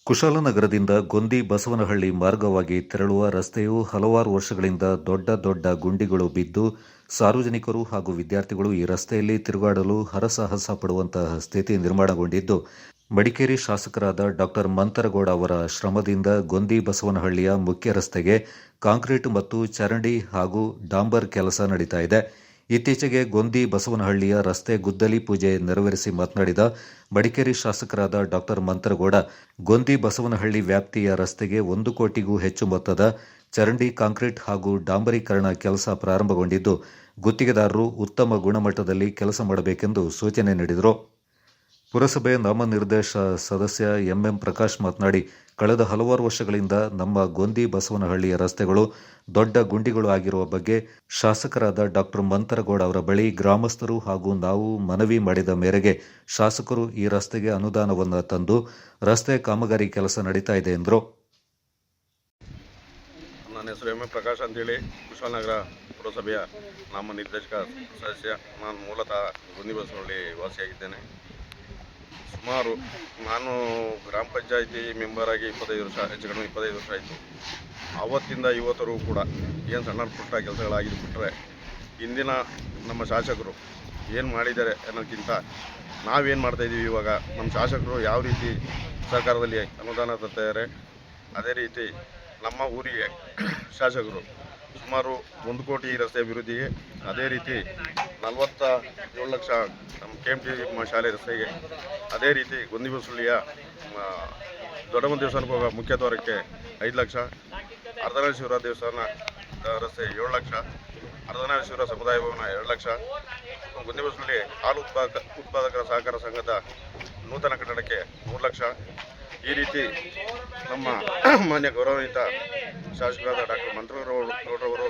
ಕುಶಾಲನಗರದಿಂದ ಗೊಂದಿ ಬಸವನಹಳ್ಳಿ ಮಾರ್ಗವಾಗಿ ತೆರಳುವ ರಸ್ತೆಯು ಹಲವಾರು ವರ್ಷಗಳಿಂದ ದೊಡ್ಡ ದೊಡ್ಡ ಗುಂಡಿಗಳು ಬಿದ್ದು ಸಾರ್ವಜನಿಕರು ಹಾಗೂ ವಿದ್ಯಾರ್ಥಿಗಳು ಈ ರಸ್ತೆಯಲ್ಲಿ ತಿರುಗಾಡಲು ಹರಸಾಹಸ ಪಡುವಂತಹ ಸ್ಥಿತಿ ನಿರ್ಮಾಣಗೊಂಡಿದ್ದು, ಮಡಿಕೇರಿ ಶಾಸಕರಾದ ಡಾ ಮಂತರಗೌಡ ಅವರ ಶ್ರಮದಿಂದ ಗೊಂದಿ ಬಸವನಹಳ್ಳಿಯ ಮುಖ್ಯ ರಸ್ತೆಗೆ ಕಾಂಕ್ರೀಟ್ ಮತ್ತು ಚರಂಡಿ ಹಾಗೂ ಡಾಂಬರ್ ಕೆಲಸ ನಡೀತಾ ಇದೆ. ಇತ್ತೀಚೆಗೆ ಗೊಂದಿ ಬಸವನಹಳ್ಳಿಯ ರಸ್ತೆ ಗುದ್ದಲಿ ಪೂಜೆ ನೆರವೇರಿಸಿ ಮಾತನಾಡಿದ ಮಡಿಕೇರಿ ಶಾಸಕರಾದ ಡಾ ಮಂತರಗೌಡ, ಗೊಂದಿ ಬಸವನಹಳ್ಳಿ ವ್ಯಾಪ್ತಿಯ ರಸ್ತೆಗೆ 1 ಕೋಟಿಗೂ ಹೆಚ್ಚು ಮೊತ್ತದ ಚರಂಡಿ, ಕಾಂಕ್ರೀಟ್ ಹಾಗೂ ಡಾಂಬರೀಕರಣ ಕೆಲಸ ಪ್ರಾರಂಭಗೊಂಡಿದ್ದು, ಗುತ್ತಿಗೆದಾರರು ಉತ್ತಮ ಗುಣಮಟ್ಟದಲ್ಲಿ ಕೆಲಸ ಮಾಡಬೇಕೆಂದು ಸೂಚನೆ ನೀಡಿದರು. ಪುರಸಭೆ ನಾಮನಿರ್ದೇಶ ಸದಸ್ಯ ಎಂಎಂ ಪ್ರಕಾಶ್ ಮಾತನಾಡಿ, ಕಳೆದ ಹಲವಾರು ವರ್ಷಗಳಿಂದ ನಮ್ಮ ಗೊಂದಿ ಬಸವನಹಳ್ಳಿಯ ರಸ್ತೆಗಳು ದೊಡ್ಡ ಗುಂಡಿಗಳು ಆಗಿರುವ ಬಗ್ಗೆ ಶಾಸಕರಾದ ಡಾ ಮಂತರಗೌಡ ಅವರ ಬಳಿ ಗ್ರಾಮಸ್ಥರು ಹಾಗೂ ನಾವು ಮನವಿ ಮಾಡಿದ ಮೇರೆಗೆ ಶಾಸಕರು ಈ ರಸ್ತೆಗೆ ಅನುದಾನವನ್ನು ತಂದು ರಸ್ತೆ ಕಾಮಗಾರಿ ಕೆಲಸ ನಡೀತಾ ಇದೆ ಎಂದರು. ನನ್ನ ಹೆಸರು ಎಂಎಂ ಪ್ರಕಾಶ್ ಅಂತೇಳಿ, ಕುಶಾಲನಗರ ಪುರಸಭೆಯ ನಾಮನಿರ್ದೇಶಕ ಸದಸ್ಯ. ನಾನು ಮೂಲತಃ ಗೊಂದಿ ಬಸವನಹಳ್ಳಿ ವಾಸಿಯಾಗಿದ್ದೇನೆ. ನಾನು ಗ್ರಾಮ ಪಂಚಾಯಿತಿ ಮೆಂಬರ್ ಆಗಿ 25 ವರ್ಷ, ಹೆಚ್ಚು ಕಡಿಮೆ 25 ವರ್ಷ ಆಯಿತು. ಆವತ್ತಿಂದ ಇವತ್ತರೆಗೂ ಕೂಡ ಏನು ಸಣ್ಣ ಪುಟ್ಟ ಕೆಲಸಗಳಾಗಿದ್ದು ಬಿಟ್ಟರೆ, ಇಂದಿನ ನಮ್ಮ ಶಾಸಕರು ಏನು ಮಾಡಿದ್ದಾರೆ ಅನ್ನೋದಕ್ಕಿಂತ ನಾವೇನು ಮಾಡ್ತಾಯಿದ್ದೀವಿ. ಇವಾಗ ನಮ್ಮ ಶಾಸಕರು ಯಾವ ರೀತಿ ಸರ್ಕಾರದಲ್ಲಿ ಅನುದಾನ ತರ್ತಾರೆ, ಅದೇ ರೀತಿ ನಮ್ಮ ಊರಿಗೆ ಶಾಸಕರು ಸುಮಾರು 1 ಕೋಟಿ ರಸ್ತೆ ಅಭಿವೃದ್ಧಿಗೆ, ಅದೇ ರೀತಿ 47 ಲಕ್ಷ ನಮ್ಮ KMT ಶಾಲೆ ರಸ್ತೆಗೆ, ಅದೇ ರೀತಿ ಗೊಂದಿ ಬಸವನಹಳ್ಳಿಯ ದೊಡ್ಡಮನ ದೇವಸ್ಥಾನಕ್ಕೆ ಹೋಗೋ ಮುಖ್ಯ ದ್ವಾರಕ್ಕೆ 5 ಲಕ್ಷ, ಅರ್ಧನಾರೀಶ್ವರ ದೇವಸ್ಥಾನ ರಸ್ತೆ 7 ಲಕ್ಷ, ಅರ್ಧನಾರೀಶ್ವರ ಸಮುದಾಯ ಭವನ 2 ಲಕ್ಷ, ಗೊಂದಿ ಬಸವನಹಳ್ಳಿ ಹಾಲು ಉತ್ಪಾದಕರ ಸಹಕಾರ ಸಂಘದ ನೂತನ ಕಟ್ಟಡಕ್ಕೆ 3 ಲಕ್ಷ. ಈ ರೀತಿ ನಮ್ಮ ಮಾನ್ಯ ಗೌರವಾನ್ವಿತ ಶಾಸಕರಾದ ಡಾ ಮಂತರಗೌಡರವರು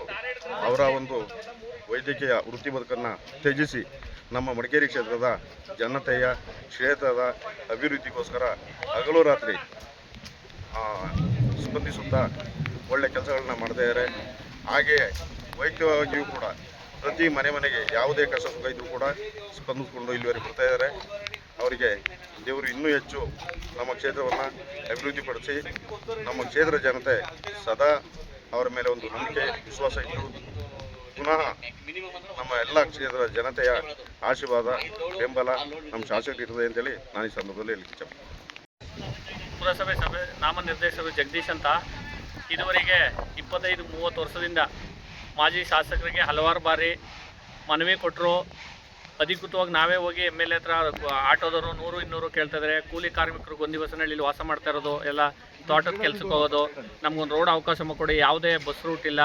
ಅವರ ಒಂದು ವೈದ್ಯಕೀಯ ವೃತ್ತಿ ಬದುಕನ್ನು ತ್ಯಜಿಸಿ ನಮ್ಮ ಮಡಿಕೇರಿ ಕ್ಷೇತ್ರದ ಜನತೆಯ ಕ್ಷೇತ್ರದ ಅಭಿವೃದ್ಧಿಗೋಸ್ಕರ ಹಗಲು ರಾತ್ರಿ ಸ್ಪಂದಿಸುತ್ತಾ ಒಳ್ಳೆ ಕೆಲಸಗಳನ್ನ ಮಾಡ್ತಾಯಿದ್ದಾರೆ. ಹಾಗೆಯೇ ವೈಯಕ್ತಿಕವಾಗಿಯೂ ಕೂಡ ಪ್ರತಿ ಮನೆಗೆ ಯಾವುದೇ ಕಷ್ಟ ಸುಖ ಇದ್ದರೂ ಕೂಡ ಸ್ಪಂದಿಸಿಕೊಂಡು ಇಲ್ಲಿವರೆಗೆ ಬರ್ತಾಯಿದ್ದಾರೆ. ಅವರಿಗೆ ದೇವರು ಇನ್ನೂ ಹೆಚ್ಚು ನಮ್ಮ ಕ್ಷೇತ್ರವನ್ನು ಅಭಿವೃದ್ಧಿಪಡಿಸಿ ನಮ್ಮ ಕ್ಷೇತ್ರ ಜನತೆ ಸದಾ ಅವರ ಮೇಲೆ ಒಂದು ನಂಬಿಕೆ, ವಿಶ್ವಾಸ ಇಟ್ಟು ಪುನಃ ನಮ್ಮ ಎಲ್ಲ ಕ್ಷೇತ್ರದ ಜನತೆಯ ಆಶೀರ್ವಾದ, ಬೆಂಬಲ ನಮ್ಮ ಶಾಸಕರು ಇರ್ತದೆ ಅಂತೇಳಿ ನಾನು ಈ ಸಂದರ್ಭದಲ್ಲಿ ಹೇಳಲಿಕ್ಕೆ ಇಷ್ಟಪಡ್ತೀನಿ. ಪುರಸಭೆ ನಾಮನಿರ್ದೇಶಕರು ಜಗದೀಶ್ ಅಂತ. ಇದುವರೆಗೆ 25-30 ವರ್ಷದಿಂದ ಮಾಜಿ ಶಾಸಕರಿಗೆ ಹಲವಾರು ಬಾರಿ ಮನವಿ ಕೊಟ್ಟರು. ಅಧಿಕೃತವಾಗಿ ನಾವೇ ಹೋಗಿ MLA ಹತ್ರ ಆಟೋದವರು 100-200 ಕೇಳ್ತಾಯಿದ್ದಾರೆ. ಕೂಲಿ ಕಾರ್ಮಿಕರು ಗೊಂದಿ ಬಸವನಹಳ್ಳಿಲಿ ವಾಸ ಮಾಡ್ತಾ ಇರೋದು, ಎಲ್ಲ ತೋಟದ ಕೆಲಸಕ್ಕೆ ಹೋಗೋದು, ನಮಗೊಂದು ರೋಡ್ ಅವಕಾಶ ಮಾಡಿಕೊಡಿ, ಯಾವುದೇ ಬಸ್ ರೂಟ್ ಇಲ್ಲ,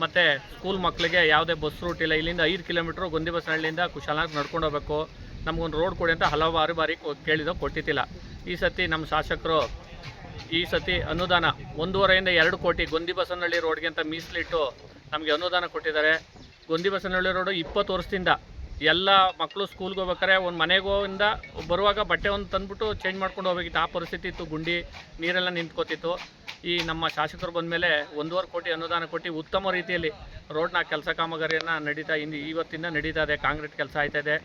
ಮತ್ತು ಸ್ಕೂಲ್ ಮಕ್ಕಳಿಗೆ ಯಾವುದೇ ಬಸ್ ರೂಟ್ ಇಲ್ಲ. ಇಲ್ಲಿಂದ 5 ಕಿಲೋಮೀಟ್ರು ಗೊಂದಿ ಬಸವನಹಳ್ಳಿಯಿಂದ ಕುಶಾಲನಗರ ನಡ್ಕೊಂಡು ಹೋಗಬೇಕು, ನಮಗೊಂದು ರೋಡ್ ಕೊಡಿ ಅಂತ ಹಲವಾರು ಬಾರಿ ಕೇಳಿದೋ ಕೊಟ್ಟಿದ್ದಿಲ್ಲ. ಈ ಸತಿ ನಮ್ಮ ಶಾಸಕರು ಈ ಸತಿ ಅನುದಾನ 1.5 2 ಕೋಟಿ ಗೊಂದಿ ಬಸವನಹಳ್ಳಿ ರೋಡ್ಗೆ ಅಂತ ಮೀಸಲಿಟ್ಟು ನಮಗೆ ಅನುದಾನ ಕೊಟ್ಟಿದ್ದಾರೆ. ಗೊಂದಿ ಬಸವನಹಳ್ಳಿ ರೋಡು 20 ವರ್ಷದಿಂದ ಎಲ್ಲ ಮಕ್ಕಳು ಸ್ಕೂಲ್ಗೆ ಹೋಗ್ಬೇಕಾರೆ ಒಂದು ಮನೆಗೋಯಿಂದ ಬರುವಾಗ ಬಟ್ಟೆ ಒಂದು ತಂದುಬಿಟ್ಟು ಚೇಂಜ್ ಮಾಡ್ಕೊಂಡು ಹೋಗ್ಬೇಕಿತ್ತು. ಆ ಪರಿಸ್ಥಿತಿ ಇತ್ತು, ಗುಂಡಿ ನೀರೆಲ್ಲ ನಿಂತ್ಕೋತಿತ್ತು. ಈ ನಮ್ಮ ಶಾಸಕರು ಬಂದ ಮೇಲೆ 1.5 ಕೋಟಿ ಅನುದಾನ ಕೊಟ್ಟು ಉತ್ತಮ ರೀತಿಯಲ್ಲಿ ರೋಡ್ನ ಕೆಲಸ ಕಾಮಗಾರಿಯನ್ನು ಇವತ್ತಿಂದ ನಡೀತಾ ಇದೆ. ಕಾಂಕ್ರೀಟ್ ಕೆಲಸ ಆಯ್ತಾಯಿದೆ.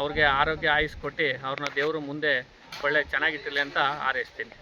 ಅವ್ರಿಗೆ ಆರೋಗ್ಯ ಆಯುಸ್ ಕೊಟ್ಟು ಅವ್ರನ್ನ ದೇವರು ಮುಂದೆ ಒಳ್ಳೆ ಚೆನ್ನಾಗಿಟ್ಟಿರಲಿ ಅಂತ ಹಾರೈಸ್ತೀನಿ.